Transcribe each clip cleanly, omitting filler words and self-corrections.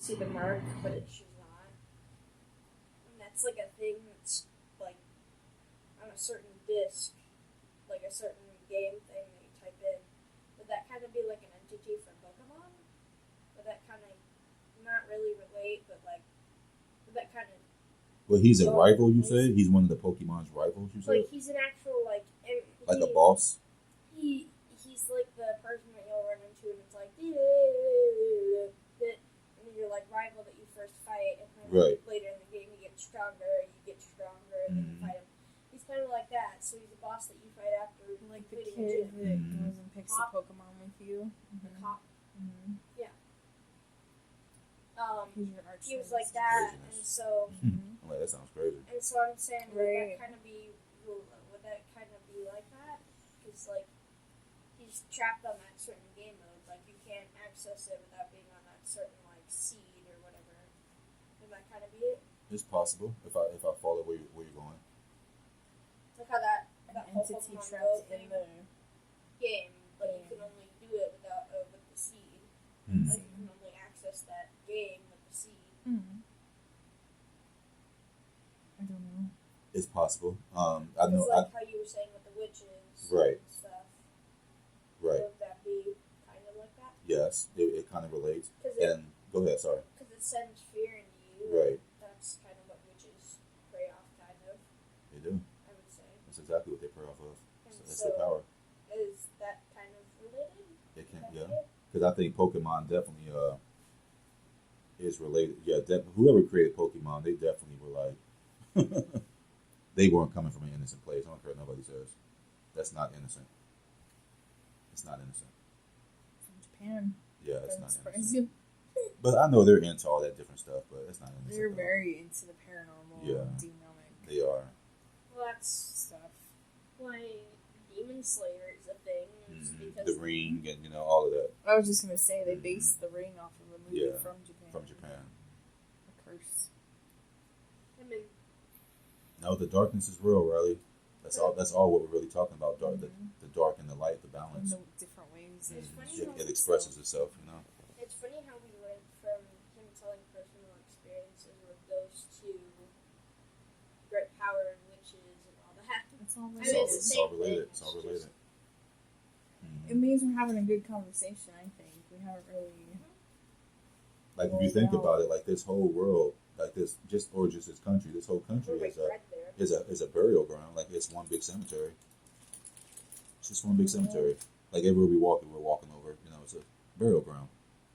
see the mark, but she's not. And that's like a thing that's like on a certain disc, like a certain game thing that you type in. Would that kind of be like an entity from Pokemon? Would that kind of not really relate, but like, would that kind of... Well, he's a rival, you said? He's one of the Pokemon's rivals, you said? Like, he's an actual, like... Like a boss? He's like the person that you'll run into, and it's like... And then you're like rival that you first fight, and then later in the game you get stronger, and then you fight him. He's kind of like that, so he's a boss that you fight after. Like the kid that goes and picks the Pokemon with you. The cop. Yeah. He was like that, and so... I'm like, that sounds crazy. And so I'm saying, would that kind of be like that? Because, like, he's trapped on that certain game mode. Like, you can't access it without being on that certain, like, seed or whatever. Would that kind of be it? It's possible, if I follow where you're going. Like how that whole entity Pokemon trapped Go in the game, but you can only do it without with the seed. Like, you can only access that game with the seed. I don't know. It's possible. I know. Like how you were saying with the witches and stuff. Right. Would that be kind of like that? Yes, it kind of relates. And go ahead, sorry. Because it sends fear into you. Right. That's kind of what witches prey off, kind of. They do. I would say. That's exactly what they prey off of. It's so their power. Is that kind of related? It can, yeah. Because I think Pokemon definitely is related. Yeah, whoever created Pokemon, they definitely were like, they weren't coming from an innocent place. I don't care what nobody says. That's not innocent. It's not innocent. From Japan. Yeah, it's not innocent. You. But I know they're into all that different stuff, but it's not innocent. They're very into the paranormal, demonic. They are. Well, that's stuff. Why Demon Slayer is a thing. Because the ring and, all of that. I was just going to say, they based the ring off of a movie from Japan. From Japan. A curse. I mean... No, the darkness is real, Riley. That's all what we're really talking about. The dark and the light, the balance. In the different ways. It expresses itself, It's funny how we went from him telling personal experiences with those two great power and witches and all that. It's all related. It's all related. It means we're having a good conversation, I think. We haven't really... Like, if you think about it, like, this whole world, like this, just this country, this whole country is a burial ground. Like, it's one big cemetery. It's just one big cemetery. Like, everywhere we're walking over, it's a burial ground.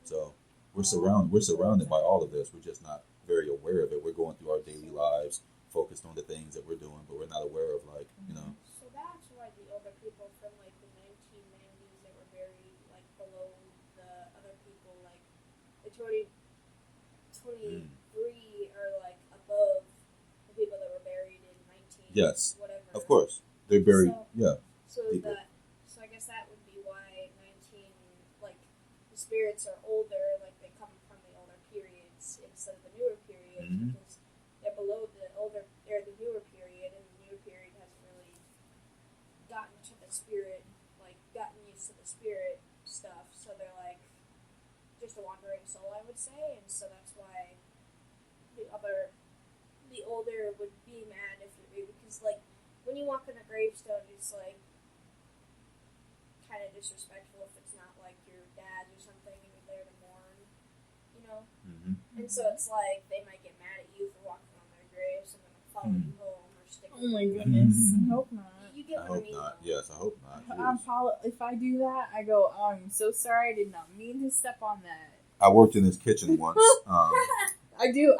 So, we're surrounded by all of this. We're just not very aware of it. We're going through our daily lives, focused on the things that we're doing, but we're not aware of, like, So that's why the older people from, like, the 1990s that were buried, like, below the other people, like, the 23 are, like, above the people that were buried in 19... Yes. Whatever. Of course. They're buried, So I guess that would be why the spirits are older, like, they come from the older periods instead of the newer periods, because they're below the newer period, and the newer period hasn't really gotten to the spirit, like, gotten used to the spirit stuff, so they're, like, just a wandering soul, I would say, and so that's why the older would be mad if you're, because, like, when you walk on a gravestone, it's, like, kind of disrespectful if it's not, like, your dad or something, and you're there to mourn, and so it's, like, they might get mad at you for walking on their graves and then follow you home or stick with you. Oh my goodness. I hope not. You get what I mean? Not. Yes, I hope not. If I do that, I go, I'm so sorry, I did not mean to step on that. I worked in this kitchen once. I do.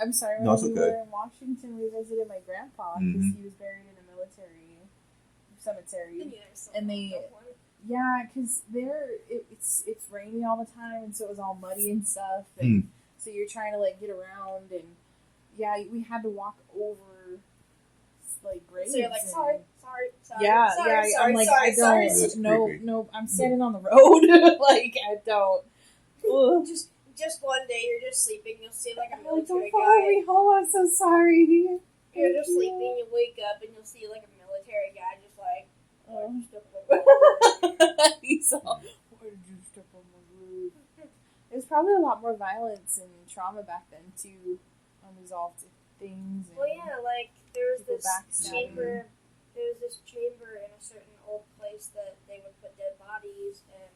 I'm sorry. When we were in Washington, we visited my grandpa because he was buried in a military cemetery, and because it's rainy all the time, and so it was all muddy and stuff, and so you're trying to like get around, and we had to walk over like graves. So you're like, sorry. I'm like, I don't. No, I'm standing on the road. Like, I don't. Just one day you're just sleeping, you'll see like a military guy. Don't follow me home, I'm so sorry. You're just sleeping, you wake up and you'll see like a military guy just like, why did you step on my roof? He's all, why did you step on my roof? There's probably a lot more violence and trauma back then too, unresolved things. And well, yeah, like there was this backstabbing. chamber. There was this chamber in a certain old place that they would put dead bodies, and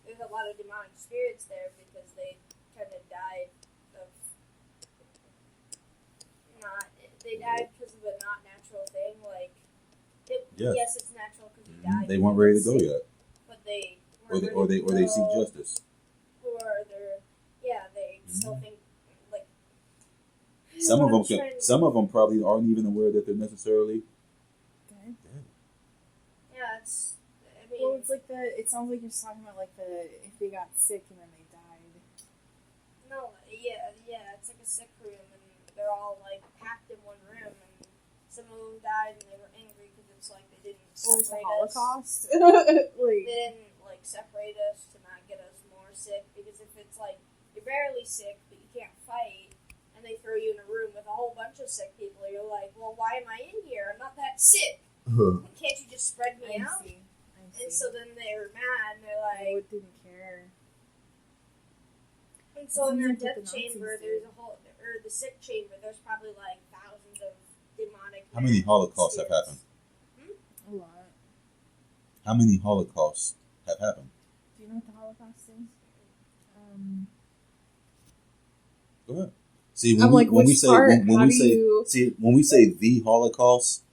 there's a lot of demonic spirits there because they kind of died of not. They died because of a not natural thing. Like, yes, it's natural because you died. They weren't ready to go yet. But they or they seek justice. Or they still think like some of them probably aren't even aware that they're necessarily dead. Yeah, it's. I mean, well, it's like it sounds like you're talking about like if they got sick and then they died. No, yeah, it's like a sick room, and they're all like packed in one room, and some of them died, and they were angry because it's like they didn't separate us. Holocaust. They didn't like separate us to not get us more sick, because if it's like you're barely sick but you can't fight, and they throw you in a room with a whole bunch of sick people, you're like, well, why am I in here? I'm not that sick. Can't you just spread me out? I see. And so then they're mad, and they're like, didn't care. And so in their death chamber, there's a whole, or the sick chamber, there's probably like thousands of demonic. How many Holocausts have happened? A lot. How many Holocausts have happened? Do you know what the Holocaust is? Go ahead. See, when we say the Holocaust,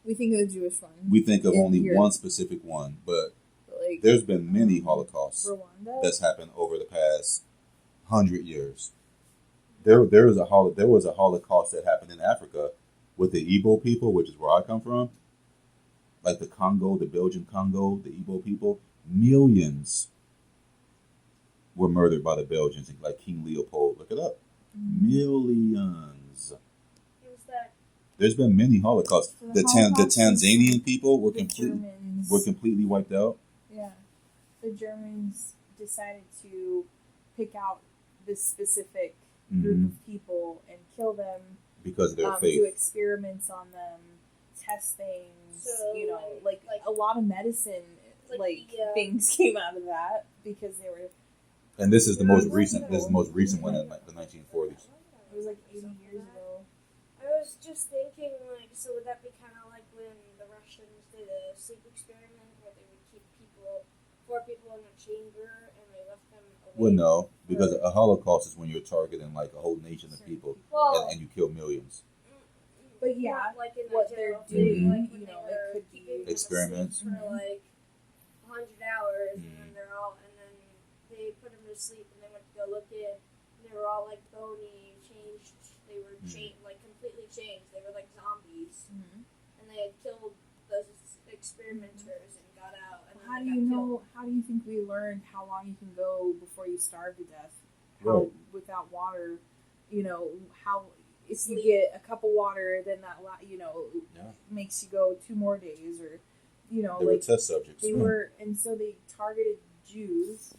we think of the Jewish one. We think of only one specific one, but like, there's been many Holocausts Rwanda? That's happened over the past 100 years. There was a Holocaust that happened in Africa with the Igbo people, which is where I come from. Like the Congo, the Belgian Congo, the Igbo people, millions were murdered by the Belgians, like King Leopold. Look it up. Millions. There's been many Holocausts. So the Tanzanian people were completely wiped out. Yeah, the Germans decided to pick out this specific group of people and kill them because of their faith. Do experiments on them, test things. So, like a lot of medicine, things came out of that because they were. And this is the most recent. This is the most recent one in like the 1940s. It was like 80 years ago. I was just thinking, like, so would that be kind of like when the Russians did a sleep experiment where they would keep 4 people in a chamber and they left them awake? Well, no, because a Holocaust is when you're targeting like a whole nation of people and you kill millions. But yeah, like in what they're doing, like, it could be experiments for like 100 hours, and then and then they put them to sleep, and they went to go look in, and they were all like bony, changed. They were like completely changed. They were like zombies, and they had killed those experimenters and got out. And how do you know? How do you think we learned how long you can go before you starve to death? How without water, how if you get a cup of water, then that makes you go 2 more days, or they were test subjects. They were, and so they targeted Jews